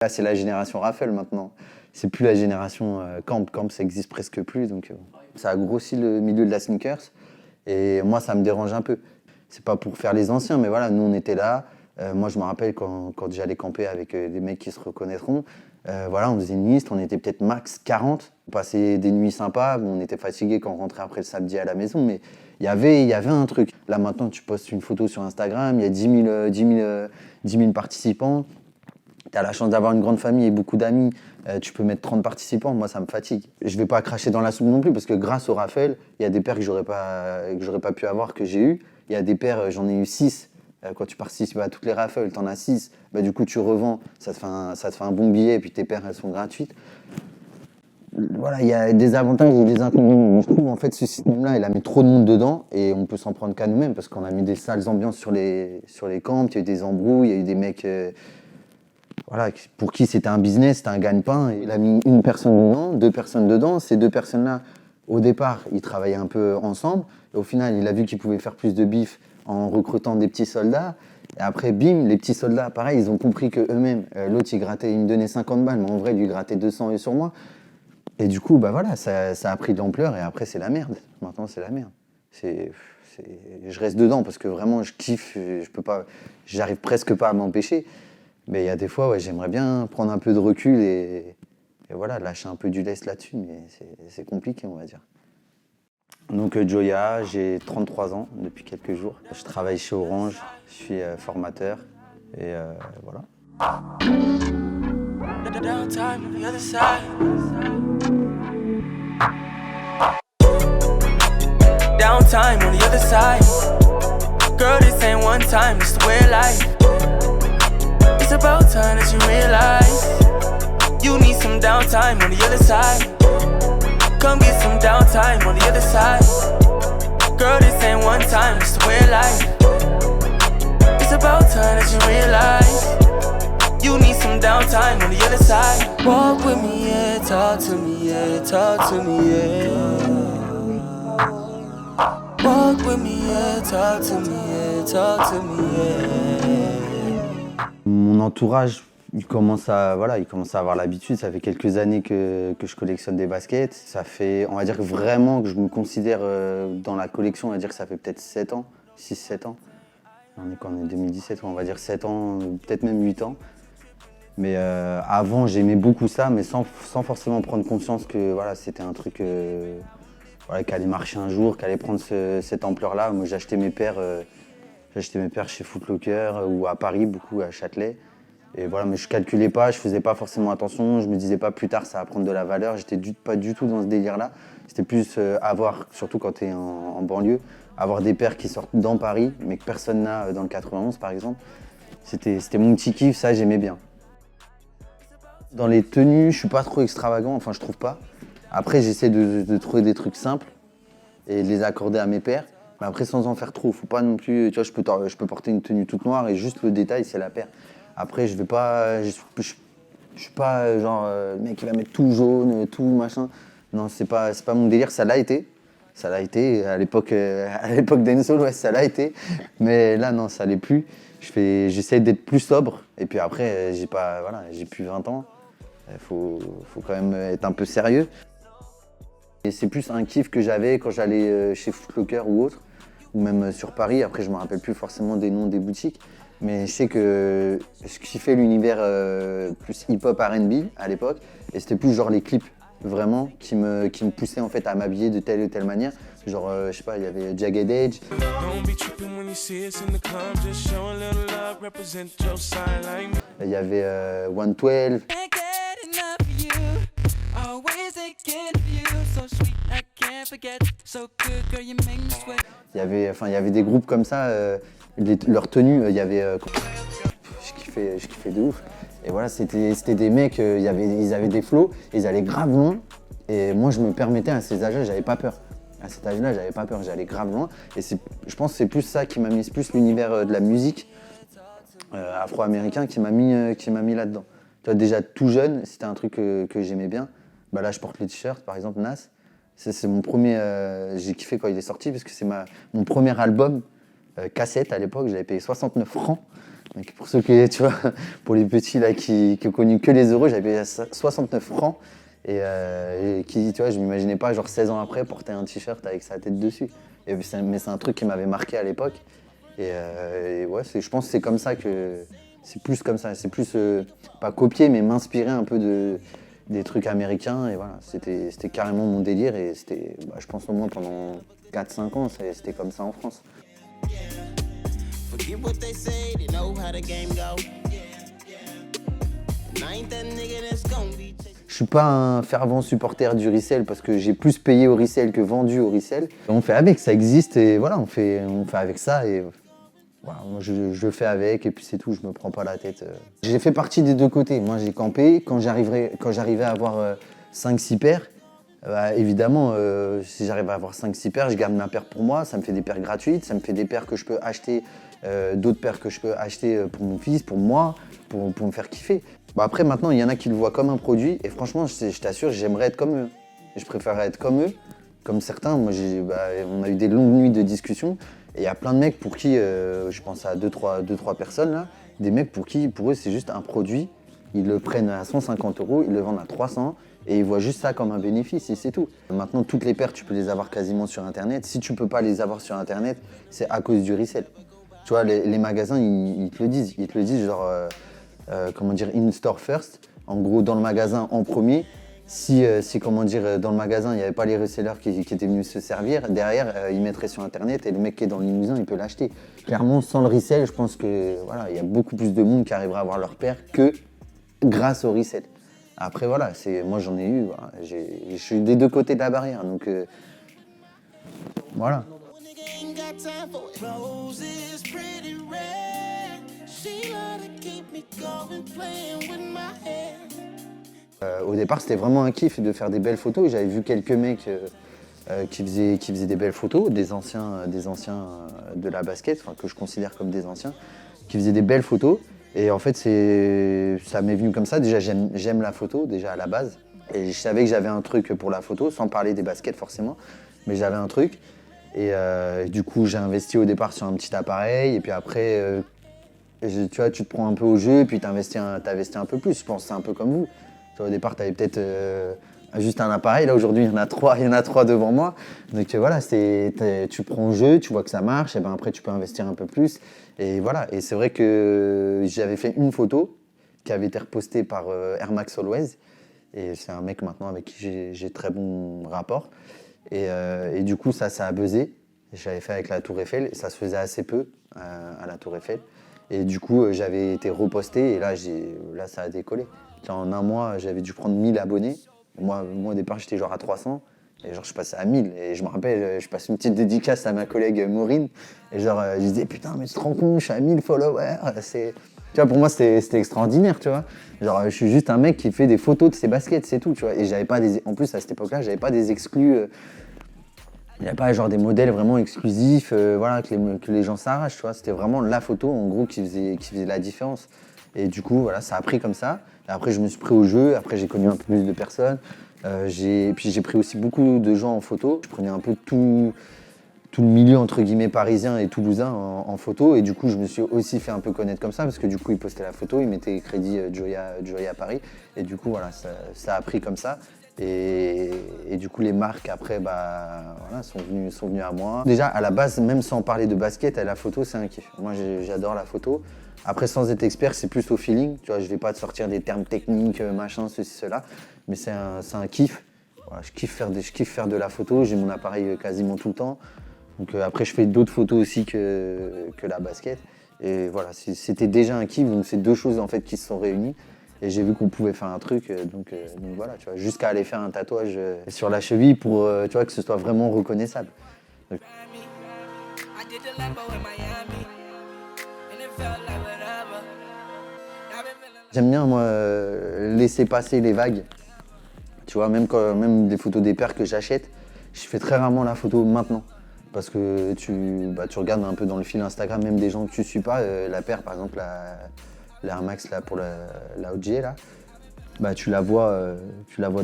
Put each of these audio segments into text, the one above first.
Là, c'est la génération Raffle maintenant. C'est plus la génération Camp. Camp, ça existe presque plus. Donc, ça a grossi le milieu de la sneakers. Et moi, ça me dérange un peu. C'est pas pour faire les anciens, mais voilà, nous, on était là. Moi, je me rappelle quand j'allais camper avec des mecs qui se reconnaîtront. Voilà, on faisait une liste, on était peut-être max 40. On passait des nuits sympas. Bon, on était fatigués quand on rentrait après le samedi à la maison, mais il y avait un truc. Là, maintenant, tu postes une photo sur Instagram, il y a 10 000 participants. Tu as la chance d'avoir une grande famille et beaucoup d'amis. Tu peux mettre 30 participants. Moi, ça me fatigue. Je ne vais pas cracher dans la soupe non plus parce que grâce au Raffle, il y a des paires que j'aurais pas pu avoir, que j'ai eu. Il y a des paires, j'en ai eu 6. Quand tu participes à toutes les raffles, tu en as 6. Bah, du coup, tu revends, ça te fait un bon billet et puis tes paires, elles sont gratuites. Voilà, il y a des avantages et des inconvénients. Je trouve en fait ce système-là, il a mis trop de monde dedans et on peut s'en prendre qu'à nous-mêmes parce qu'on a mis des sales ambiances sur les camps, il y a eu des embrouilles, il y a eu des mecs voilà, pour qui c'était un business, c'était un gagne-pain. Il a mis une personne dedans, 2 personnes dedans. Ces 2 personnes-là, au départ, ils travaillaient un peu ensemble. Et au final, il a vu qu'il pouvait faire plus de bif en recrutant des petits soldats. Et après, bim, les petits soldats, pareil, ils ont compris qu'eux-mêmes, l'autre, il me donnait 50 balles, mais en vrai, il lui grattait 200 sur moi. Et du coup, bah voilà, ça a pris de l'ampleur et après, c'est la merde. Maintenant, c'est la merde. Je reste dedans parce que vraiment, je kiffe. J'arrive presque pas à m'empêcher. Mais il y a des fois, ouais, j'aimerais bien prendre un peu de recul et voilà, lâcher un peu du lest là-dessus, mais c'est compliqué, on va dire. Donc Joya, j'ai 33 ans depuis quelques jours. Je travaille chez Orange, je suis formateur et voilà. Downtime on the other side. Girl, this ain't one time, it's the way of life. It's about time that you realize you need some downtime on the other side. Come get some downtime on the other side. Girl, this ain't one time, it's the way of life. It's about time that you realize you need some downtime on the other side. Walk with me, yeah, talk to me, yeah, talk to me, yeah. Walk with me, yeah, talk to me, yeah, talk to me, yeah. Mon entourage, il commence à avoir l'habitude. Ça fait quelques années que je collectionne des baskets. Ça fait, on va dire vraiment que je me considère dans la collection, on va dire que ça fait peut-être 7 ans, 6-7 ans. On est quand on est 2017, on va dire 7 ans, peut-être même 8 ans. Mais avant, j'aimais beaucoup ça, mais sans forcément prendre conscience que voilà, c'était un truc voilà, qui allait marcher un jour, qui allait prendre cette ampleur-là. Moi, j'achetais mes paires chez Foot Locker ou à Paris, beaucoup à Châtelet. Et voilà, mais je calculais pas, je faisais pas forcément attention, je me disais pas plus tard ça va prendre de la valeur. J'étais pas du tout dans ce délire-là. C'était plus avoir, surtout quand tu es en banlieue, avoir des paires qui sortent dans Paris, mais que personne n'a dans le 91 par exemple. C'était mon petit kiff, ça j'aimais bien. Dans les tenues, je suis pas trop extravagant, enfin je trouve pas. Après, j'essaie de trouver des trucs simples et de les accorder à mes paires. Mais après, sans en faire trop. Faut pas non plus. Tu vois, je peux porter une tenue toute noire et juste le détail, c'est la paire. Après, je vais pas. Je suis pas genre le mec qui va mettre tout jaune, tout machin. Non, c'est pas mon délire. Ça l'a été. Ça l'a été à l'époque d'Ensol, ouais, ça l'a été. Mais là, non, ça l'est plus. J'essaie d'être plus sobre. Et puis après, j'ai plus 20 ans. Faut quand même être un peu sérieux. Et c'est plus un kiff que j'avais quand j'allais chez Foot Locker ou autre, ou même sur Paris. Après, je me rappelle plus forcément des noms des boutiques, mais je sais que je kiffais l'univers plus hip-hop R&B à l'époque, et c'était plus genre les clips vraiment qui me poussaient en fait à m'habiller de telle ou telle manière. Genre, je sais pas, il y avait Jagged Edge. Il y avait 112. Il y avait des groupes comme ça, leurs tenues, il y avait. Je kiffais de ouf. Et voilà, c'était des mecs, ils avaient des flows, ils allaient grave loin. Et moi, je me permettais à ces âges-là, j'avais pas peur. À cet âge-là, j'avais pas peur, j'allais grave loin. Et je pense que c'est plus ça qui m'a mis, plus l'univers de la musique afro-américain qui m'a mis là-dedans. Tu vois, déjà tout jeune, c'était un truc que j'aimais bien. Bah là, je porte les t-shirts, par exemple, Nas. C'est mon premier. J'ai kiffé quand il est sorti parce que c'est mon premier album cassette à l'époque. J'avais payé 69 francs. Donc pour ceux qui, tu vois, pour les petits là qui ont connu que les euros, j'avais 69 francs. Et qui, tu vois, je m'imaginais pas, genre 16 ans après, porter un t-shirt avec sa tête dessus. Mais c'est un truc qui m'avait marqué à l'époque. Et ouais, je pense que c'est comme ça que. C'est plus comme ça. C'est plus, pas copier, mais m'inspirer un peu des trucs américains. Et voilà, c'était carrément mon délire. Et c'était, je pense au moins pendant 4-5 ans, c'était comme ça en France. Forget what they say, they know how the game go. Je suis pas un fervent supporter du resell parce que j'ai plus payé au resell que vendu au resell. On fait avec, ça existe et voilà, on fait avec ça et voilà, moi je le fais avec et puis c'est tout, je me prends pas la tête. J'ai fait partie des deux côtés. Moi j'ai campé, quand j'arrivais à avoir 5-6 paires, évidemment, si j'arrive à avoir 5-6 paires, je garde ma paire pour moi, ça me fait des paires gratuites, ça me fait des paires que je peux acheter, d'autres paires que je peux acheter pour mon fils, pour moi, pour me faire kiffer. Après, maintenant, il y en a qui le voient comme un produit et franchement, je t'assure, j'aimerais être comme eux. Je préférerais être comme eux, comme certains. Moi, on a eu des longues nuits de discussion et il y a plein de mecs pour qui, je pense à 2-3 personnes là, des mecs pour eux, c'est juste un produit. Ils le prennent à 150 €, ils le vendent à 300 et ils voient juste ça comme un bénéfice et c'est tout. Maintenant, toutes les paires, tu peux les avoir quasiment sur Internet. Si tu peux pas les avoir sur Internet, c'est à cause du resell. Tu vois, les magasins, ils te le disent. Ils te le disent genre, comment dire, in store first. En gros, dans le magasin en premier. Si comment dire, dans le magasin, il n'y avait pas les resellers qui étaient venus se servir, derrière, ils mettraient sur Internet et le mec qui est dans le Limousin, il peut l'acheter. Clairement, sans le resell, je pense que voilà, il y a beaucoup plus de monde qui arrivera à avoir leur paire que grâce au resell. Après, voilà, moi j'en ai eu. Voilà, je suis des deux côtés de la barrière, donc voilà. Au départ, c'était vraiment un kiff de faire des belles photos. J'avais vu quelques mecs qui faisaient des belles photos, des anciens de la basket, que je considère comme des anciens, qui faisaient des belles photos. Et en fait, ça m'est venu comme ça. Déjà, j'aime la photo, déjà à la base. Et je savais que j'avais un truc pour la photo, sans parler des baskets forcément. Mais j'avais un truc. Et du coup, j'ai investi au départ sur un petit appareil. Et puis après, tu vois, tu te prends un peu au jeu, puis t'investis un peu plus. Je pense que c'est un peu comme vous. Tu vois, au départ, t'avais peut-être juste un appareil. Là, aujourd'hui, il y en a trois devant moi. Donc voilà, tu prends au jeu, tu vois que ça marche. Et ben après, tu peux investir un peu plus. Et voilà. Et c'est vrai que j'avais fait une photo qui avait été repostée par Air Max Always. Et c'est un mec maintenant avec qui j'ai très bon rapport. Et du coup, ça a buzzé. J'avais fait avec la Tour Eiffel. Et ça se faisait assez peu à la Tour Eiffel. Et du coup, j'avais été reposté. Et là, ça a décollé. En un mois, j'avais dû prendre 1000 abonnés. Moi, au départ, j'étais genre à 300. Et genre, je passais à 1000. Et je me rappelle, je passe une petite dédicace à ma collègue Maureen. Et genre, je disais, putain, mais tu te rends compte, je suis à 1000 followers. Tu vois, pour moi, c'était extraordinaire, tu vois. Genre, je suis juste un mec qui fait des photos de ses baskets, c'est tout, tu vois. Et j'avais pas en plus, à cette époque-là, j'avais pas des exclus. Il n'y a pas genre des modèles vraiment exclusifs, voilà, que les gens s'arrachent, tu vois. C'était vraiment la photo, en gros, qui faisait la différence. Et du coup, voilà, ça a pris comme ça. Et après, je me suis pris au jeu. Après, j'ai connu un peu plus de personnes. Puis j'ai pris aussi beaucoup de gens en photo. Je prenais un peu tout le milieu, entre guillemets, parisien et toulousain en photo. Et du coup, je me suis aussi fait un peu connaître comme ça, parce que du coup, ils postaient la photo, ils mettaient crédit Joya Paris. Et du coup, voilà, ça a pris comme ça. Et du coup, les marques, après, voilà, sont venues à moi. Déjà, à la base, même sans parler de basket, la photo, c'est un kiff. Moi, j'adore la photo. Après, sans être expert, c'est plus au feeling. Tu vois, je vais pas te sortir des termes techniques, machin, ceci, cela. Mais c'est un kiff. Voilà, je kiffe faire de la photo. J'ai mon appareil quasiment tout le temps. Donc après, je fais d'autres photos aussi que la basket. Et voilà, c'était déjà un kiff. Donc c'est deux choses en fait qui se sont réunies. Et j'ai vu qu'on pouvait faire un truc. Donc voilà, tu vois, jusqu'à aller faire un tatouage sur la cheville pour tu vois, que ce soit vraiment reconnaissable. Donc, j'aime bien, moi, laisser passer les vagues. Tu vois, même des photos des paires que j'achète, je fais très rarement la photo maintenant. Parce que tu regardes un peu dans le fil Instagram, même des gens que tu suis pas, la paire, par exemple, la Air Max là, pour la OG, là, tu la vois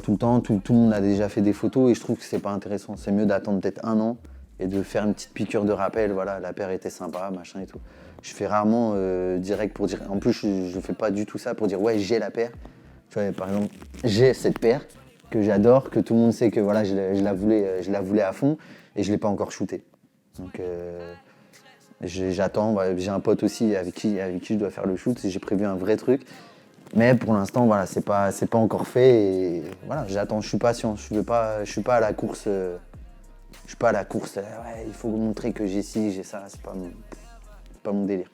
tout le temps, tout le monde a déjà fait des photos et je trouve que c'est pas intéressant. C'est mieux d'attendre peut-être un an et de faire une petite piqûre de rappel, voilà, la paire était sympa, machin et tout. Je fais rarement direct pour dire. En plus, je fais pas du tout ça pour dire ouais, j'ai la paire. Tu vois, par exemple, j'ai cette paire que j'adore, que tout le monde sait que voilà, je la voulais à fond et je l'ai pas encore shootée. Donc j'attends. J'ai un pote aussi avec qui je dois faire le shoot. J'ai prévu un vrai truc. Mais pour l'instant, voilà, c'est pas encore fait. Et voilà, j'attends. Je suis patient. Je suis pas à la course. Je suis pas à la course. Ouais, il faut montrer que j'ai ci, j'ai ça. C'est pas mon délire.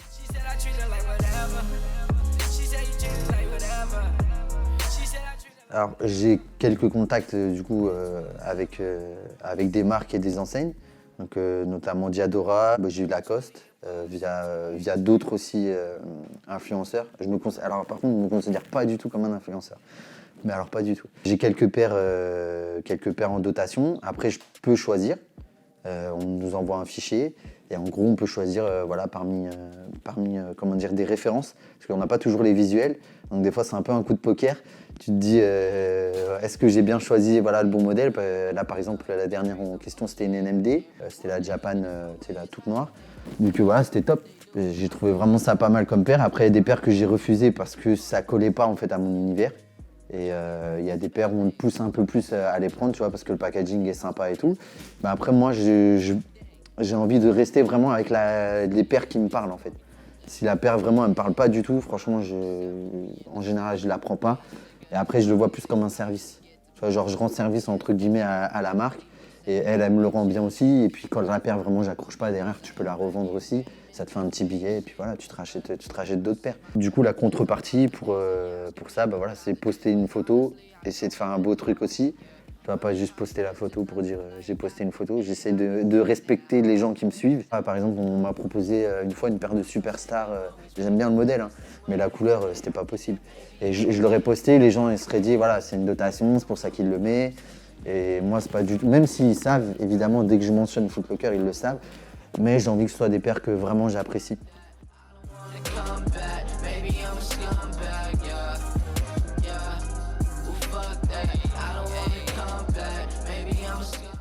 Alors j'ai quelques contacts du coup avec des marques et des enseignes, donc notamment Diadora, j'ai eu Lacoste via d'autres aussi influenceurs. Alors par contre, je ne me considère pas du tout comme un influenceur, mais alors pas du tout. J'ai quelques paires en dotation. Après je peux choisir. On nous envoie un fichier et en gros on peut choisir voilà, parmi comment dire, des références parce qu'on n'a pas toujours les visuels, donc des fois c'est un peu un coup de poker. Tu te dis est-ce que j'ai bien choisi voilà, le bon modèle. Là par exemple la dernière en question c'était une NMD, c'était la Japan, c'est la toute noire, donc voilà, c'était top. J'ai trouvé vraiment ça pas mal comme paire. Après il y a des paires que j'ai refusées parce que ça collait pas en fait à mon univers. Et il y a des paires où on te pousse un peu plus à les prendre, tu vois, parce que le packaging est sympa et tout. Mais après, moi, j'ai envie de rester vraiment avec les paires qui me parlent, en fait. Si la paire, vraiment, elle me parle pas du tout, franchement, en général, je la prends pas. Et après, je le vois plus comme un service. Tu vois, genre, je rends service, entre guillemets, à la marque. Et elle me le rend bien aussi. Et puis, quand la paire, vraiment, j'accroche pas derrière, tu peux la revendre aussi. Ça te fait un petit billet et puis voilà, tu te rachètes d'autres paires. Du coup, la contrepartie pour ça, bah voilà, c'est poster une photo, essayer de faire un beau truc aussi. Tu vas pas juste poster la photo pour dire j'ai posté une photo. J'essaie de respecter les gens qui me suivent. Par exemple, on m'a proposé une fois une paire de Superstar. J'aime bien le modèle, hein, mais la couleur, c'était pas possible. Et je l'aurais posté, les gens ils seraient dit voilà, c'est une dotation, c'est pour ça qu'il le met. Et moi, c'est pas du tout. Même s'ils savent, évidemment, dès que je mentionne Foot Locker, ils le savent. Mais j'ai envie que ce soit des paires que vraiment j'apprécie.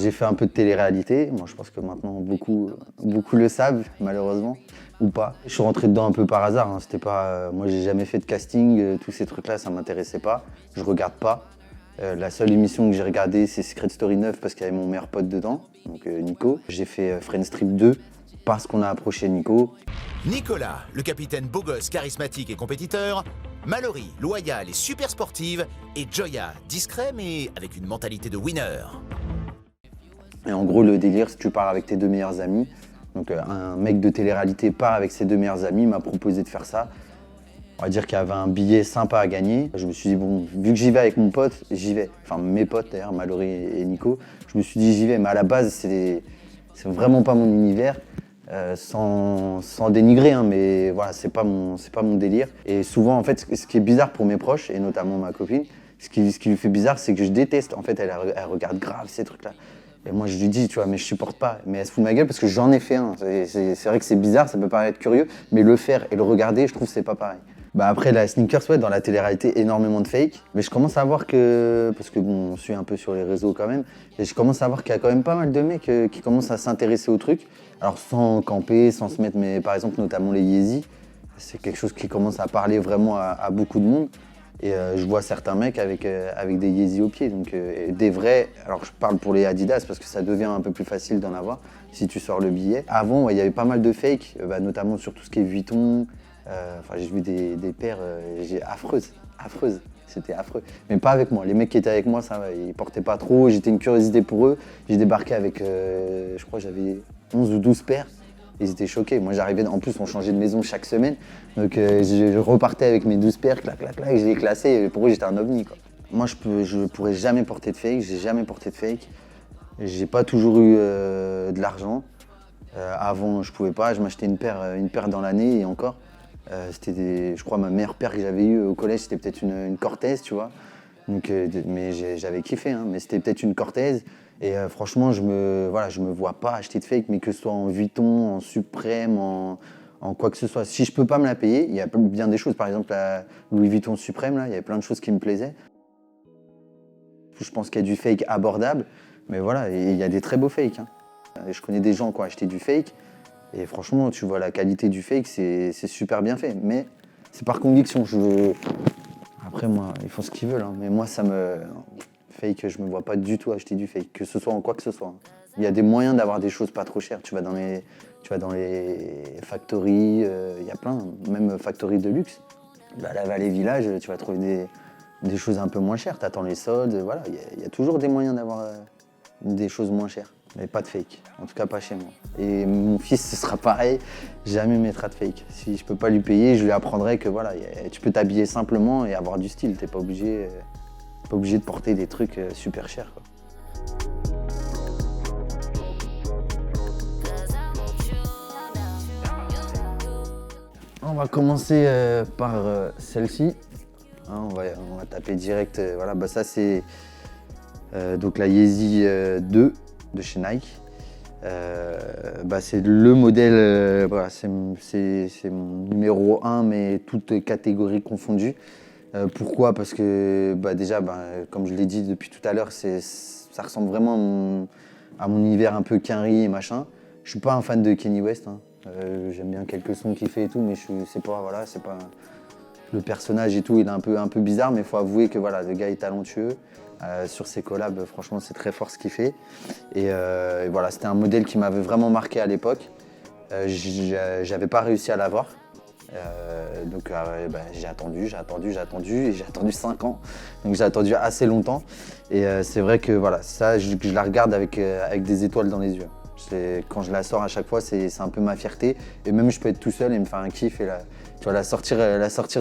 J'ai fait un peu de télé-réalité. Moi, je pense que maintenant, beaucoup le savent, malheureusement, ou pas. Je suis rentré dedans un peu par hasard. Hein. C'était pas, moi, j'ai jamais fait de casting. Tous ces trucs-là, ça m'intéressait pas. Je regarde pas. La seule émission que j'ai regardée, c'est Secret Story 9 parce qu'il y avait mon meilleur pote dedans, donc Nico. J'ai fait Friends Trip 2 parce qu'on a approché Nico. Nicolas, le capitaine beau gosse, charismatique et compétiteur. Mallory, loyale et super sportive. Et Joya, discret mais avec une mentalité de winner. Et en gros, le délire, si tu pars avec tes deux meilleurs amis, donc un mec de télé-réalité part avec ses deux meilleurs amis, m'a proposé de faire ça. On va dire qu'il y avait un billet sympa à gagner. Je me suis dit, bon, vu que j'y vais avec mon pote, j'y vais. Enfin, mes potes d'ailleurs, Mallory et Nico. Je me suis dit, j'y vais. Mais à la base, c'est vraiment pas mon univers. Sans dénigrer, hein, mais voilà, c'est pas mon délire. Et souvent, en fait, ce qui est bizarre pour mes proches, et notamment ma copine, ce qui lui fait bizarre, c'est que je déteste. En fait, elle regarde grave ces trucs-là. Et moi, je lui dis, tu vois, mais je supporte pas. Mais elle se fout de ma gueule parce que j'en ai fait un. C'est vrai que c'est bizarre, ça peut paraître curieux, mais le faire et le regarder, je trouve que c'est pas pareil. Bah après la sneakers, ouais, dans la télé-réalité, énormément de fake. Mais je commence à voir que, parce que bon, on suit un peu sur les réseaux quand même, et je commence à voir qu'il y a quand même pas mal de mecs qui commencent à s'intéresser au truc. Alors sans camper, sans se mettre, mais par exemple notamment les Yeezy, c'est quelque chose qui commence à parler vraiment à beaucoup de monde. Et je vois certains mecs avec des Yeezy aux pieds, donc des vrais. Alors je parle pour les Adidas parce que ça devient un peu plus facile d'en avoir si tu sors le billet. Avant, ouais, il y avait pas mal de fakes, notamment sur tout ce qui est Vuitton. J'ai vu des paires affreuses, c'était affreux. Mais pas avec moi, les mecs qui étaient avec moi, ça va, ils portaient pas trop, j'étais une curiosité pour eux. J'ai débarqué avec, je crois j'avais 11 ou 12 paires, ils étaient choqués. Moi j'arrivais, en plus on changeait de maison chaque semaine, donc je repartais avec mes 12 paires, clac, je les classais, et pour eux j'étais un ovni, quoi. Moi je pourrais jamais porter de fake, j'ai jamais porté de fake. J'ai pas toujours eu de l'argent. Avant je pouvais pas, je m'achetais une paire dans l'année et encore. Je crois, ma meilleure paire que j'avais eue au collège, c'était peut-être une Cortez, tu vois. Donc, mais j'avais kiffé, hein, mais c'était peut-être une Cortez. Et franchement, je me vois pas acheter de fake, mais que ce soit en Vuitton, en Suprême, en quoi que ce soit. Si je peux pas me la payer, il y a bien des choses. Par exemple, la Louis Vuitton Suprême, là, il y avait plein de choses qui me plaisaient. Je pense qu'il y a du fake abordable, mais voilà, il y a des très beaux fakes. Hein. Et je connais des gens qui ont acheté du fake. Et franchement, tu vois la qualité du fake, c'est super bien fait. Mais c'est par conviction. Après, moi, ils font ce qu'ils veulent. Hein. Mais moi, fake, je me vois pas du tout acheter du fake, que ce soit en quoi que ce soit. Il y a des moyens d'avoir des choses pas trop chères. Tu vas dans les factories, il y a plein, même factories de luxe. À la Vallée Village, tu vas trouver des choses un peu moins chères. Tu attends les soldes, voilà. Il y a toujours des moyens d'avoir des choses moins chères. Mais pas de fake, en tout cas pas chez moi. Et mon fils, ce sera pareil, jamais mettra de fake. Si je peux pas lui payer, je lui apprendrai que voilà, tu peux t'habiller simplement et avoir du style. T'es pas obligé de porter des trucs super chers, quoi. On va commencer par celle-ci. Hein, on va taper direct. Voilà, bah ça c'est donc la Yeezy 2 de chez Nike. Bah c'est le modèle, voilà, c'est mon numéro 1, mais toutes catégories confondues. Pourquoi? Parce que bah déjà, bah, comme je l'ai dit depuis tout à l'heure, ça ressemble vraiment à mon univers un peu quinri et machin. Je suis pas un fan de Kanye West. Hein. J'aime bien quelques sons qu'il fait et tout, mais c'est pas le personnage et tout, il est un peu bizarre, mais il faut avouer que voilà, le gars est talentueux. Sur ses collabs, franchement, c'est très fort ce qu'il fait. Et voilà, c'était un modèle qui m'avait vraiment marqué à l'époque. J'avais pas réussi à l'avoir. Donc j'ai attendu, et j'ai attendu 5 ans. Donc j'ai attendu assez longtemps. Et c'est vrai que voilà, ça, je la regarde avec des étoiles dans les yeux. Quand je la sors à chaque fois, c'est un peu ma fierté. Et même je peux être tout seul et me faire un kiff. Et tu vois, la sortir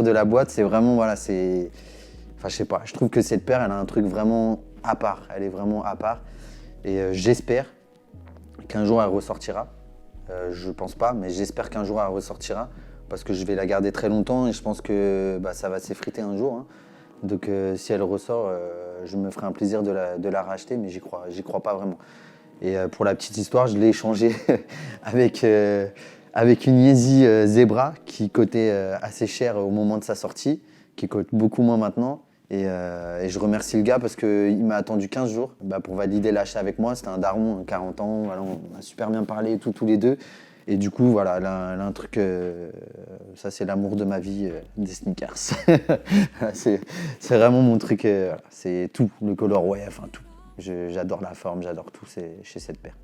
de la boîte, c'est vraiment, voilà, c'est... Enfin, je sais pas, je trouve que cette paire, elle a un truc vraiment à part. Elle est vraiment à part. Et j'espère qu'un jour, elle ressortira. Je pense pas, mais j'espère qu'un jour, elle ressortira. Parce que je vais la garder très longtemps et je pense que bah, ça va s'effriter un jour. Hein. Donc si elle ressort, je me ferai un plaisir de la racheter, mais j'y crois pas vraiment. Et pour la petite histoire, je l'ai échangée avec une Yeezy Zebra qui cotait assez cher au moment de sa sortie, qui cote beaucoup moins maintenant. Et je remercie le gars parce qu'il m'a attendu 15 jours pour valider l'achat avec moi. C'était un daron, 40 ans, voilà, on a super bien parlé tous les deux. Et du coup, voilà, elle a un truc, ça c'est l'amour de ma vie, des sneakers. c'est vraiment mon truc, voilà, c'est tout, le colorway, enfin tout. J'adore la forme, j'adore tout chez cette paire.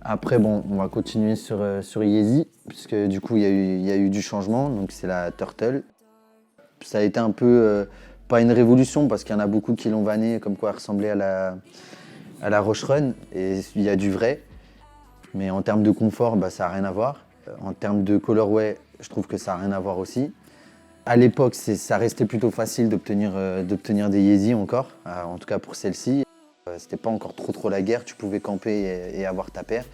Après, bon, on va continuer sur Yeezy, puisque du coup, il y a eu du changement, donc c'est la Turtle. Ça a été un peu, pas une révolution, parce qu'il y en a beaucoup qui l'ont vanné, comme quoi elle ressemblait à la Roche Run, et il y a du vrai. Mais en termes de confort, bah, ça n'a rien à voir. En termes de colorway, je trouve que ça n'a rien à voir aussi. À l'époque, ça restait plutôt facile d'obtenir des Yeezy encore, en tout cas pour celle-ci. C'était pas encore trop la guerre, tu pouvais camper et avoir ta paire.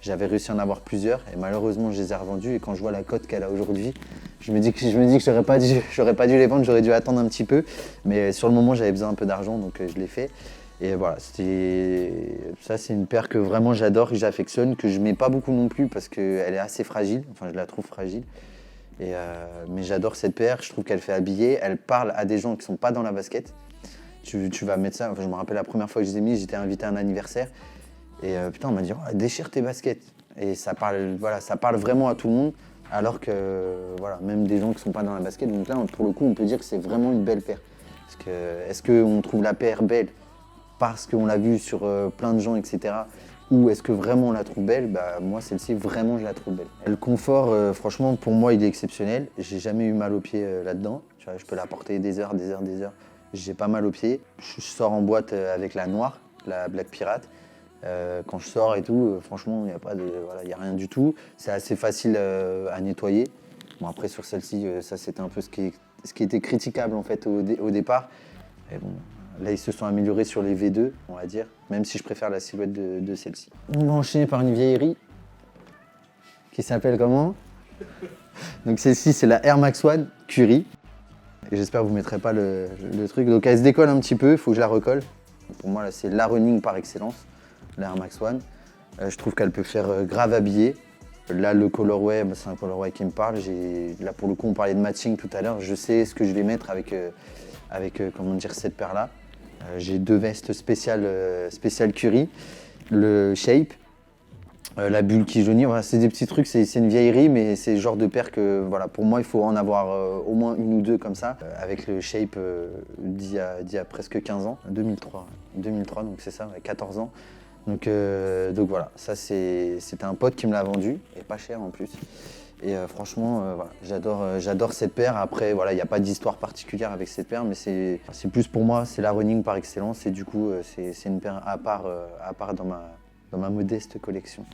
J'avais réussi à en avoir plusieurs et malheureusement je les ai revendus. Et quand je vois la cote qu'elle a aujourd'hui, je me dis que j'aurais pas dû les vendre, j'aurais dû attendre un petit peu. Mais sur le moment, j'avais besoin un peu d'argent, donc je l'ai fait. Et voilà, ça c'est une paire que vraiment j'adore, que j'affectionne, que je mets pas beaucoup non plus parce qu'elle est assez fragile, enfin je la trouve fragile. Mais j'adore cette paire, je trouve qu'elle fait habiller, elle parle à des gens qui sont pas dans la basket. Tu vas mettre ça, enfin, je me rappelle la première fois que je les ai mis, j'étais invité à un anniversaire. Et putain, on m'a dit oh, déchire tes baskets. Et ça parle vraiment à tout le monde, alors que voilà, même des gens qui sont pas dans la basket. Donc là, pour le coup, on peut dire que c'est vraiment une belle paire. Parce que est-ce qu'on trouve la paire belle parce qu'on l'a vue sur plein de gens, etc. Ou est-ce que vraiment on la trouve belle? Bah, moi, celle-ci, vraiment, je la trouve belle. Et le confort, franchement, pour moi, il est exceptionnel. J'ai jamais eu mal aux pieds là-dedans. Tu vois, je peux la porter des heures. J'ai pas mal aux pieds. Je sors en boîte avec la noire, la Black Pirate. Quand je sors et tout, franchement, il n'y a rien du tout. C'est assez facile à nettoyer. Bon, après, sur celle-ci, ça, c'était un peu ce qui était critiquable, en fait, au départ. Et bon, là, ils se sont améliorés sur les V2, on va dire, même si je préfère la silhouette de celle-ci. On va enchaîner par une vieillerie qui s'appelle comment? Donc celle-ci, c'est la Air Max One Curry. Et j'espère que vous ne mettrez pas le truc. Donc elle se décolle un petit peu, il faut que je la recolle. Pour moi, là, c'est la running par excellence, la Air Max One. Je trouve qu'elle peut faire grave habillée. Là, le colorway, c'est un colorway qui me parle. Là, pour le coup, on parlait de matching tout à l'heure. Je sais ce que je vais mettre avec comment dire, cette paire-là. J'ai 2 vestes spéciales Curry. Le shape, La bulle qui jaunit, voilà, c'est des petits trucs, c'est une vieillerie, mais c'est le genre de paire que, voilà, pour moi, il faut en avoir au moins une ou deux comme ça, avec le shape d'il y a presque 15 ans, 2003, donc c'est ça, ouais, 14 ans. Donc voilà, ça c'était un pote qui me l'a vendu, et pas cher en plus. Et franchement, voilà, j'adore cette paire. Après, voilà, il n'y a pas d'histoire particulière avec cette paire, mais c'est plus pour moi, c'est la running par excellence, et du coup, c'est une paire à part dans ma modeste collection.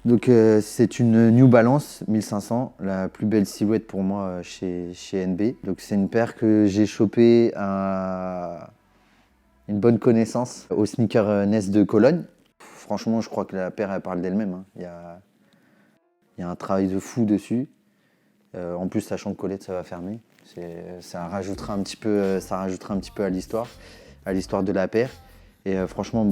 Donc c'est une New Balance 1500, la plus belle silhouette pour moi chez NB. Donc c'est une paire que j'ai chopée à une bonne connaissance au Sneaker Nest de Cologne. Franchement, je crois que la paire elle parle d'elle-même, hein. Il y a un travail de fou dessus. En plus, sachant que Colette ça va fermer, ça rajoutera un petit peu à l'histoire de la paire. Et franchement,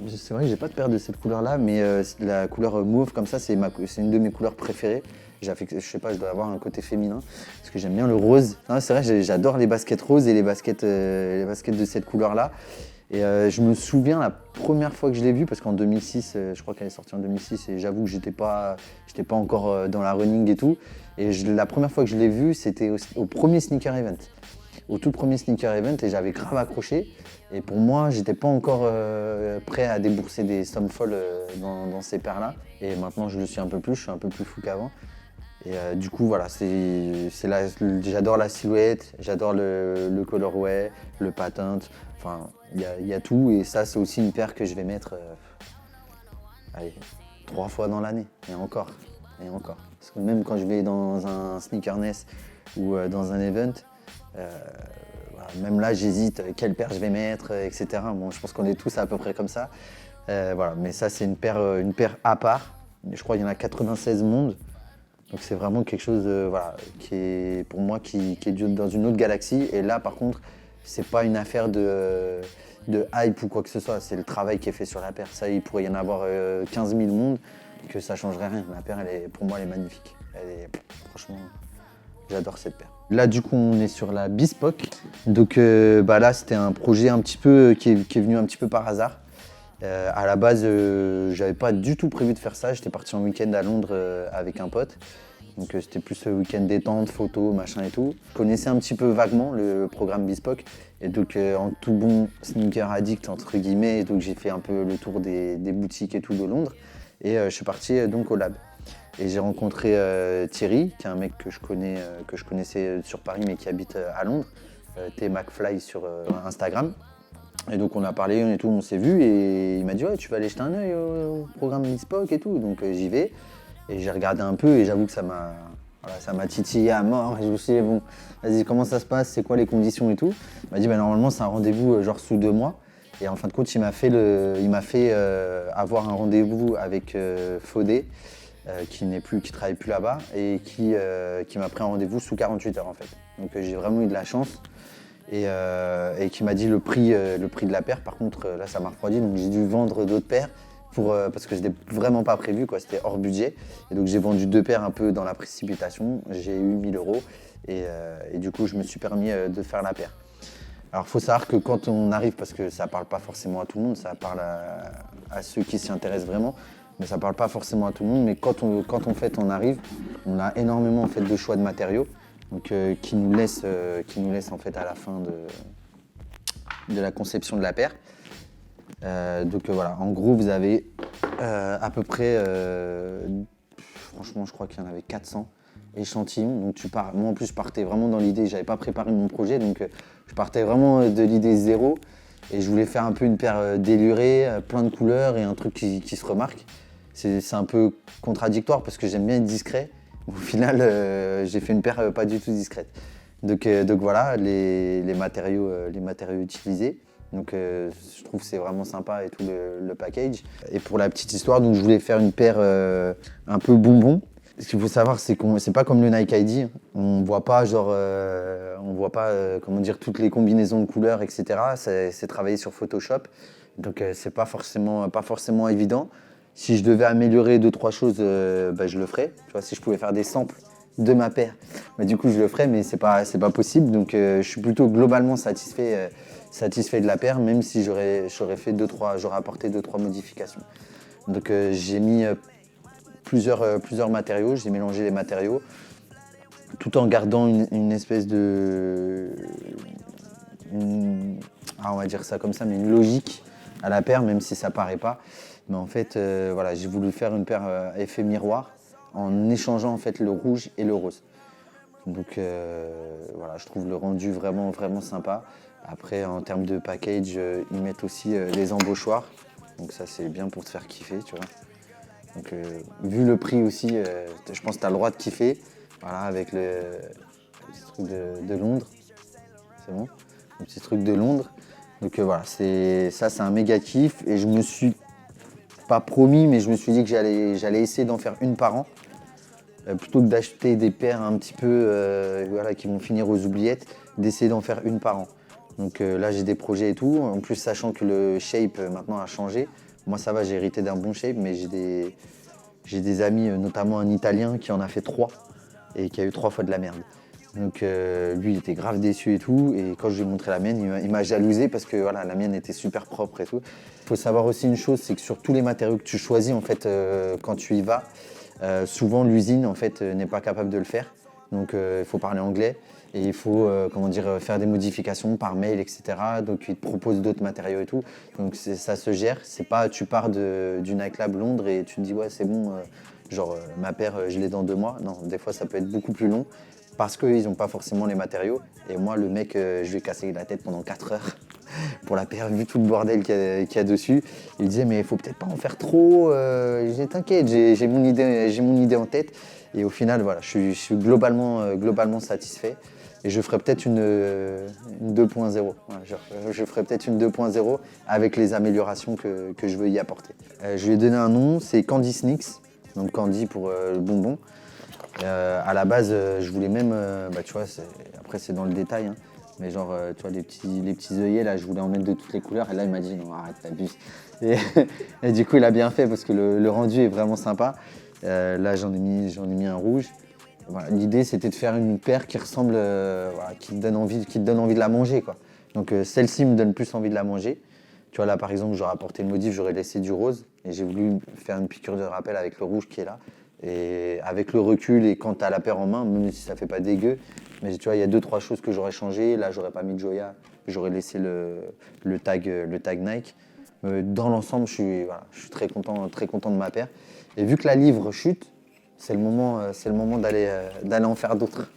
c'est vrai que j'ai pas de paire de cette couleur-là, mais la couleur mauve comme ça, c'est une de mes couleurs préférées. Je sais pas, je dois avoir un côté féminin, parce que j'aime bien le rose. C'est vrai, j'adore les baskets roses et les baskets de cette couleur-là. Et je me souviens la première fois que je l'ai vue, parce qu'en 2006, je crois qu'elle est sortie en 2006, et j'avoue que j'étais pas encore dans la running et tout. Et la première fois que je l'ai vue, c'était au premier sneaker event. Au tout premier sneaker event, et j'avais grave accroché. Et pour moi, j'étais pas encore prêt à débourser des sommes folles dans ces paires-là. Et maintenant, je le suis un peu plus, je suis un peu plus fou qu'avant. Et du coup, voilà, j'adore la silhouette, j'adore le colorway, le patent. Enfin, il y a tout. Et ça, c'est aussi une paire que je vais mettre 3 fois dans l'année. Et encore. Parce que même quand je vais dans un sneaker nest ou dans un event, voilà, même là, j'hésite quelle paire je vais mettre, etc. Bon, je pense qu'on est tous à peu près comme ça. Voilà, mais ça, c'est une paire à part. Je crois qu'il y en a 96 mondes. Donc c'est vraiment quelque chose voilà, qui est pour moi qui est dans une autre galaxie. Et là, par contre, c'est pas une affaire de hype ou quoi que ce soit. C'est le travail qui est fait sur la paire. Ça, il pourrait y en avoir 15 000 mondes, que ça changerait rien. La paire, pour moi, elle est magnifique. Franchement, j'adore cette paire. Là, du coup, on est sur la Bespoke. Donc là, c'était un projet un petit peu qui est venu un petit peu par hasard. À la base, j'avais pas du tout prévu de faire ça. J'étais parti en week-end à Londres avec un pote. Donc c'était plus week-end détente, photo, machin et tout. Je connaissais un petit peu vaguement le programme Bespoke. Et donc en tout bon sneaker addict, entre guillemets, donc j'ai fait un peu le tour des boutiques et tout de Londres. Et je suis parti donc au lab. Et j'ai rencontré Thierry, qui est un mec que je connaissais sur Paris mais qui habite à Londres. T McFly sur Instagram. Et donc on a parlé et tout, on s'est vu et il m'a dit ouais, tu vas aller jeter un œil au programme Bespoke et tout. Donc j'y vais et j'ai regardé un peu et j'avoue que ça m'a titillé à mort. Et je me suis dit bon, vas-y, comment ça se passe, c'est quoi les conditions et tout. Il m'a dit bah, normalement c'est un rendez-vous genre sous 2 mois. Et en fin de compte il m'a fait avoir un rendez-vous avec Fodé qui travaille plus là-bas et qui m'a pris un rendez-vous sous 48 heures en fait. Donc j'ai vraiment eu de la chance. Et qui m'a dit le prix de la paire. Par contre, là, ça m'a refroidi, donc j'ai dû vendre d'autres paires parce que c'était vraiment pas prévu, quoi. C'était hors budget. Et donc j'ai vendu 2 paires un peu dans la précipitation. J'ai eu 1 000 € et du coup, je me suis permis de faire la paire. Alors, il faut savoir que quand on arrive, parce que ça parle pas forcément à tout le monde, ça parle à ceux qui s'y intéressent vraiment, mais ça parle pas forcément à tout le monde. Mais quand on arrive, on a énormément en fait de choix de matériaux. Donc, qui nous laisse en fait à la fin de la conception de la paire. Donc voilà, en gros vous avez à peu près, franchement je crois qu'il y en avait 400 échantillons. Donc moi en plus je partais vraiment dans l'idée, j'avais pas préparé mon projet, donc je partais vraiment de l'idée zéro. Et je voulais faire un peu une paire délurée, plein de couleurs et un truc qui se remarque. C'est un peu contradictoire parce que j'aime bien être discret. Au final, j'ai fait une paire pas du tout discrète. Donc voilà, les matériaux utilisés. Donc je trouve que c'est vraiment sympa et tout le package. Et pour la petite histoire, donc je voulais faire une paire un peu bonbon. Ce qu'il faut savoir, c'est que c'est pas comme le Nike ID. On voit pas comment dire, toutes les combinaisons de couleurs, etc. C'est travaillé sur Photoshop. Donc c'est pas forcément évident. Si je devais améliorer 2-3 choses, je le ferais. Tu vois, si je pouvais faire des samples de ma paire, du coup je le ferais, mais c'est pas possible. Donc je suis plutôt globalement satisfait de la paire, même si j'aurais apporté 2-3 modifications. Donc j'ai mis plusieurs matériaux, j'ai mélangé les matériaux, tout en gardant une espèce de... on va dire ça comme ça, mais une logique à la paire, même si ça paraît pas. Mais en fait, voilà, j'ai voulu faire une paire à effet miroir en échangeant en fait le rouge et le rose. Donc voilà, je trouve le rendu vraiment sympa. Après, en termes de package, ils mettent aussi les embauchoirs. Donc ça, c'est bien pour te faire kiffer, tu vois. Donc vu le prix aussi, je pense que tu as le droit de kiffer. Voilà, avec le petit truc de Londres. C'est bon? Le petit truc de Londres. Donc voilà, c'est un méga kiff. Et je me suis pas promis, mais je me suis dit que j'allais essayer d'en faire une par an. Plutôt que d'acheter des paires un petit peu voilà, qui vont finir aux oubliettes, d'essayer d'en faire une par an. Donc là, j'ai des projets et tout. En plus, sachant que le shape maintenant a changé. Moi, ça va, j'ai hérité d'un bon shape, mais j'ai des amis, notamment un Italien, qui en a fait 3 et qui a eu 3 fois de la merde. Donc lui, il était grave déçu et tout. Et quand je lui ai montré la mienne, il m'a jalousé parce que voilà, la mienne était super propre et tout. Il faut savoir aussi une chose, c'est que sur tous les matériaux que tu choisis, en fait, quand tu y vas, souvent l'usine en fait n'est pas capable de le faire. Donc il faut parler anglais et il faut faire des modifications par mail, etc. Donc ils te proposent d'autres matériaux et tout. Donc ça se gère. C'est pas tu pars du nightclub Londres et tu te dis ouais c'est bon, ma paire je l'ai dans 2 mois. Non, des fois ça peut être beaucoup plus long parce qu'ils n'ont pas forcément les matériaux. Et moi le mec je lui ai cassé la tête pendant 4 heures. Pour la paire, vu tout le bordel qu'il y a dessus. Il disait mais il faut peut-être pas en faire trop. J'ai dit t'inquiète, j'ai mon idée en tête. Et au final, voilà, je suis globalement satisfait. Et je ferai peut-être une 2.0. Voilà, je ferai peut-être une 2.0 avec les améliorations que je veux y apporter. Je lui ai donné un nom, c'est Candy Snicks. Donc Candy pour le bonbon. À la base, je voulais même, tu vois, après c'est dans le détail, hein, mais genre, tu vois, les petits œillets, là, je voulais en mettre de toutes les couleurs. Et là, il m'a dit, non, arrête, t'abuses. Et du coup, il a bien fait parce que le rendu est vraiment sympa. Là, j'en ai mis un rouge. Voilà, l'idée, c'était de faire une paire qui ressemble, qui te donne envie de la manger, quoi. Donc, celle-ci me donne plus envie de la manger. Tu vois, là, par exemple, j'aurais apporté le modif, j'aurais laissé du rose. Et j'ai voulu faire une piqûre de rappel avec le rouge qui est là. Et avec le recul et quand tu as la paire en main, même si ça fait pas dégueu, mais tu vois, il y a 2-3 choses que j'aurais changé. Là, j'aurais pas mis de Joya, j'aurais laissé le tag Nike. Dans l'ensemble, je suis très content de ma paire. Et vu que la livre chute, c'est le moment d'aller en faire d'autres.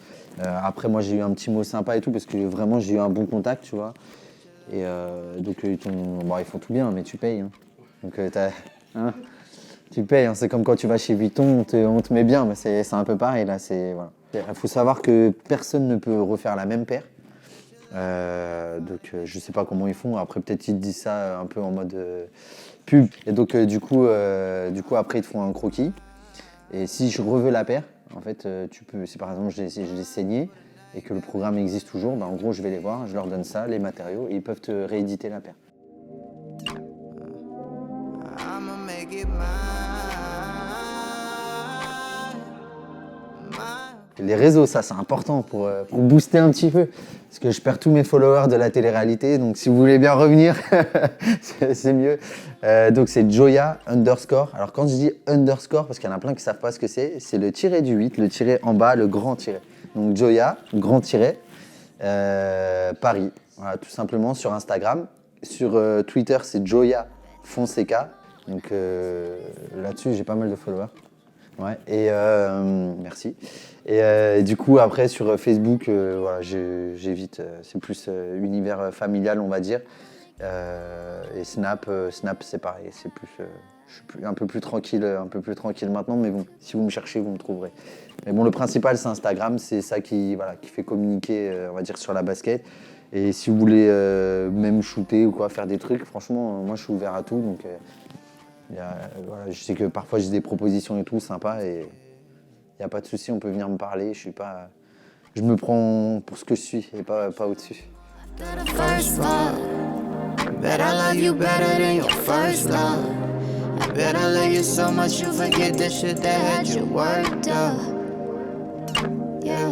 Après, moi, j'ai eu un petit mot sympa et tout parce que vraiment, j'ai eu un bon contact, tu vois. Et donc, ils font tout bien, mais tu payes. Hein. Donc, tu payes, hein. C'est comme quand tu vas chez Vuitton, on te met bien, mais c'est un peu pareil là. Voilà. Il faut savoir que personne ne peut refaire la même paire. Donc je ne sais pas comment ils font. Après peut-être ils te disent ça un peu en mode pub. Et donc du coup après ils te font un croquis. Et si je reveux la paire, en fait tu peux. Si par exemple je l'ai saigné et que le programme existe toujours, en gros je vais les voir, je leur donne ça, les matériaux, et ils peuvent te rééditer la paire. Les réseaux, ça c'est important pour booster un petit peu. Parce que je perds tous mes followers de la télé-réalité. Donc si vous voulez bien revenir, c'est mieux. Donc c'est Joya _. Alors quand je dis underscore, parce qu'il y en a plein qui ne savent pas ce que c'est le tiré du 8, le tiré en bas, le grand tiré. Donc Joya, grand tiré, Paris. Voilà, tout simplement sur Instagram. Sur Twitter, c'est Joya Fonseca. Donc là-dessus, j'ai pas mal de followers. Ouais, et merci. Et du coup, après, sur Facebook, j'évite. C'est plus univers familial, on va dire. Et Snap, c'est pareil. C'est plus, je suis un peu plus tranquille maintenant. Mais bon, si vous me cherchez, vous me trouverez. Mais bon, le principal, c'est Instagram. C'est ça qui fait communiquer, on va dire, sur la basket. Et si vous voulez même shooter ou quoi, faire des trucs, franchement, moi, je suis ouvert à tout. Donc, je sais que parfois, j'ai des propositions et tout, sympa. Et il n'y a pas de souci, on peut venir me parler. Je me prends pour ce que je suis et pas au-dessus. Bet I love you better than your first love. I bet I love you so much you forget the shit that had you worked up. Yeah,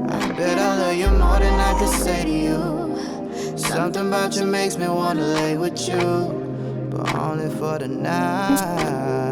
I bet I love you more than I could say to you. Something about you makes me wanna lay with you. but only for the night.